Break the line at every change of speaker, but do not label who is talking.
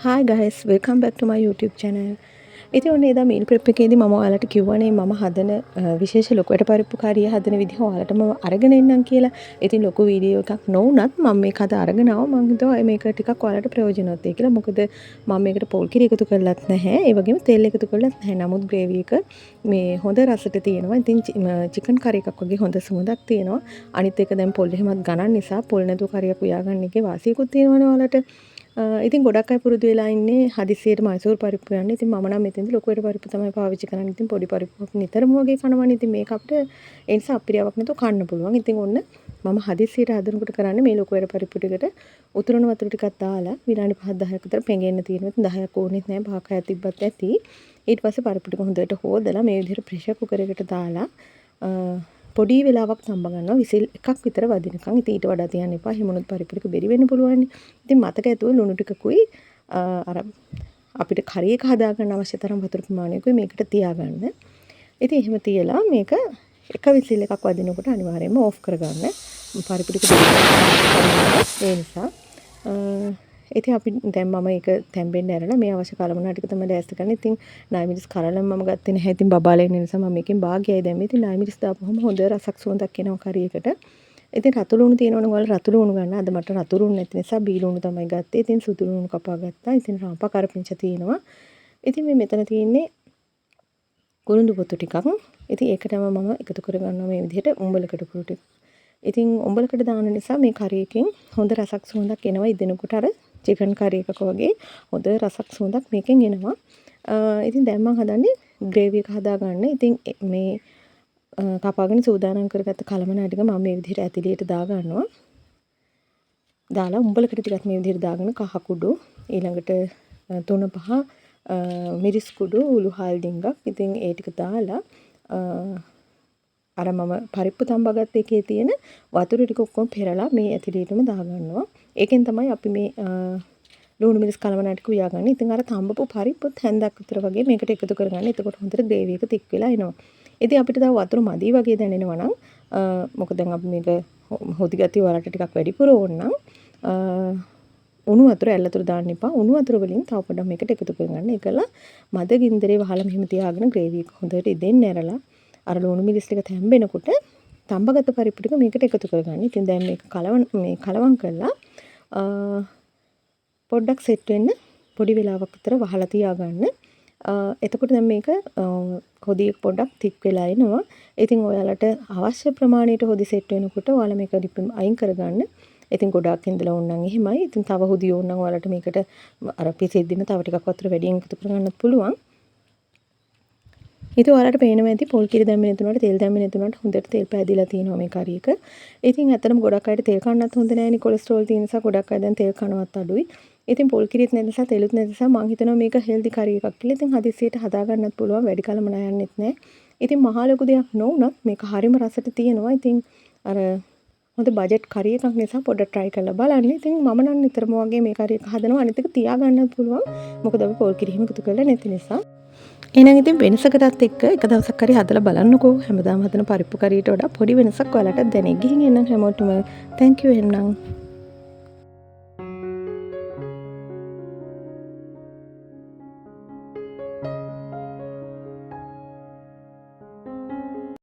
Hi guys, welcome back to my YouTube channel. ඉතින් ඔන්න එදා මීල් ප්‍රෙප් එකේදී මම ඔයාලට කිව්වනේ මම හදන විශේෂ ලොකුවට පරිප්පු කාරිය හදන විදිහ ඔයාලට මම අරගෙන එන්නම් කියලා. ඉතින් ලොකු වීඩියෝ එකක් නොවුනත් මම මේක අද අරගෙන ආවා. මම හිතුවා මේක ටිකක් ඔයාලට ප්‍රයෝජනවත් වෙයි කියලා. මොකද මම මේකට පොල් කිරි එකතු කරලත් නැහැ. ඒ වගේම තෙල් එකතු කරලත් නැහැ. නමුත් ග්‍රේවි එක මේ හොඳ රසට තියෙනවා. ඉතින් චිකන් කරි එකක් වගේ හොඳ සුවඳක් තියෙනවා. අනිත් එක දැන් පොල් එහෙමත් ගණන් නිසා පොල් නැතුව කරියක් උයාගන්න එකේ වාසියකුත් තියෙනවනේ ඔයාලට. ඉතින් ගොඩක් අය පුරුදු වෙලා ඉන්නේ හදිසියට මයිසූර් පරිප්පු යන්න. ඉතින් මම නම් මෙතෙන්ද ලොකුවට පරිප්පු තමයි පාවිච්චි කරන්නේ. ඉතින් පොඩි පරිප්පුවක් නිතරම වගේ කනවනේ. ඉතින් මේක අපිට ඒ නිසා අප්‍රියාවක් නැතුව කන්න පුළුවන්. ඉතින් ඔන්න මම හදිසියට හදනකොට කරන්නේ මේ ලොකුවට පරිප්පු ටිකට උතුරන වතුර ටිකක් දාලා විනාඩි 5-10ක් විතර පෙඟෙන්න තියෙනවා. ඉතින් 10ක් ඕනෙත් නැහැ. 5ක් 6ක් තිබ්බත් ඇති. ඊට පස්සේ පරිප්පු ටික හොඳට හොදලා මේ විදිහට ප්‍රෙෂර් කුකර් එකට දාලා පොඩි වෙලාවක් තඹ ගන්නවා විසිල් එකක් විතර වදිනකන්. ඉතින් ඊට වඩා තියන්න එපා. හිමුණුත් පරිප්පු ටික බෙරි වෙන්න පුළුවන්. ඉතින් මතක ඇතුව ලුණු ටිකකුයි අර අපිට කරි එක හදාගන්න අවශ්‍ය තරම් වතුර ප්‍රමාණයකුයි මේකට තියාගන්න. ඉතින් එහෙම තියලා මේක එක විසිල් එකක් වදිනකොට අනිවාර්යයෙන්ම ඕෆ් කරගන්න. පරිප්පු ටික ඒ නිසා ඉතින් අපි දැන් මම ඒක තැම්බෙන්න ඇරලා මේ අවශ්‍ය කලමනා ටික තමයි දැස්ති කරන්නේ. ඉතින් නායිමිරිස් කරලම මම ගත්තේ නැහැ. ඉතින් බබාලා ඉන්න නිසා මම මේකෙන් භාගයයි දැම්මේ. ඉතින් නායිමිරිස් දාපුවම හොඳ රසක් සුවඳක් එනවා කරි එකට. ඉතින් රතු ලුණු තියෙනවනේ ඔයාලා රතු ලුණු ගන්න. අද මට රතු ලුණු නැති නිසා බී ලුණු තමයි ගත්තේ. ඉතින් සුදු ලුණු කපා ගත්තා. ඉතින් රාපා කරපිංච තියෙනවා. ඉතින් මේ මෙතන තියෙන්නේ කුරුඳු පොතු ටිකක්. ඉතින් ඒකටම මම එකතු කරගන්නවා මේ විදිහට උඹලකට කුරු ටික. ඉතින් උඹලකට දාන නිසා මේ කරි එකෙන් හොඳ රසක් සුවඳක් එනවා. ඉදෙනකොට අර චිකන් කරි එකක වගේ හොඳ රසක් සුවඳක් මේකෙන් එනවා. ඉතින් දැන් මම හදන්නේ ග්‍රේවි එක හදාගන්න. ඉතින් මේ කපාගෙන සූදානම් කරගත්ත කලමනා ටික මම මේ විදිහට ඇතිලියට දා ගන්නවා. දාලා උඹලකට ටිකක් මේ විදිහට දාගෙන කහ කුඩු ඊළඟට 3-5 මිරිස් කුඩු උළු හාල් ඩිංගක්. ඉතින් ඒ ටික දාලා අර මම පරිප්පු තඹගත්ත එකේ තියෙන වතුර ටික ඔක්කොම පෙරලා මේ ඇතිලියටම දා ගන්නවා. ඒකෙන් තමයි අපි මේ ලුණු මිරිස් කලමනා ටික උයාගන්නේ. ඉතින් අර තඹපු පරිප්පුත් හැන්දක් විතර වගේ මේකට එකතු කරගන්න. එතකොට හොඳට ග්‍රේවි එක තික් වෙලා එනවා. ඉතින් අපිට තව වතුර මදි වගේ දැනෙනවා නම් මොකද දැන් අපි මේක හොදි ගතිය වලට ටිකක් වැඩිපුර ඕන නම් උණු වතුර ඇල්ලතුරු දාන්න එපා. උණු වතුර වලින් තව පොඩ්ඩක් මේකට එකතු කරගන්න. ඒකලා මද ගින්දරේ වහලා මෙහෙම තියාගෙන ග්‍රේවි එක හොඳට ඉදෙන්න ඇරලා අර ලුණු මිරිස් ටික තැම්බෙනකොට තඹගත පරිප්පු ටික මේකට එකතු කරගන්න. ඉතින් දැන් මේක කලවම් කරලා පොඩ්ඩක් සෙට් වෙන්න පොඩි වෙලාවක් විතර වහලා තියාගන්න. එතකොට දැන් මේක හොදි පොඩ්ඩක් තික් වෙලා එනවා. ඉතින් ඔයාලට අවශ්‍ය ප්‍රමාණයට හොදි සෙට් වෙනකොට ඔයාලා මේක අයින් කරගන්න. ඉතින් ගොඩාක් ඉඳලා ඕන නම් එහෙමයි. ඉතින් තව හොදි ඕන නම් ඔයාලට මේකට අර පිසෙද්දිම තව ටිකක් වතුර වැඩියෙන් එකතු කරගන්නත් පුළුවන්. ඉතින් ඔයාලට පේනවා ඇති පොල් කිරි දැම්මේ නැතුණාට තෙල් දැම්මේ නැතුණාට හොඳට තෙල් පෑදිලා තියෙනවා මේ කරි එක. ඉතින් ඇත්තටම ගොඩක් අයට තෙල් කන්නත් හොඳ නැහැනේ කොලෙස්ටරෝල් තියෙන නිසා ගොඩක් අය දැන් තෙල් කනවත් අඩුයි. ඉතින් පොල් කිරිත් නැති නිසා තෙලුත් නැති නිසා මම හිතනවා මේක හෙල්දි කරි එකක් කියලා. ඉතින් හදිස්සියට හදාගන්නත් පුළුවන් වැඩි කලම නයන්නෙත් නැහැ. ඉතින් මහා ලොකු දෙයක් නොවුනත් මේක හරිම රසට තියෙනවා. ඉතින් අර හොඳ බජට් කරි එකක් නිසා පොඩ්ඩක් try කරලා බලන්න. ඉතින් මම නම් නිතරම වගේ මේ කරි එක හදනවා. අනිත් එක තියාගන්නත් පුළුවන්. මොකද අපි පොල් කිරි හිම එකතු කරලා නැති නිසා. එහෙනම් ඉතින් වෙනසකටත් එක්ක එක දවසක් හරි හදලා බලන්නකෝ. හැමදාම හදන පරිප්පු කරියට වඩා පොඩි වෙනසක් ඔයාලට දැනෙයි. ගිහින් එන්න හැමෝටම thank you එහෙනම්.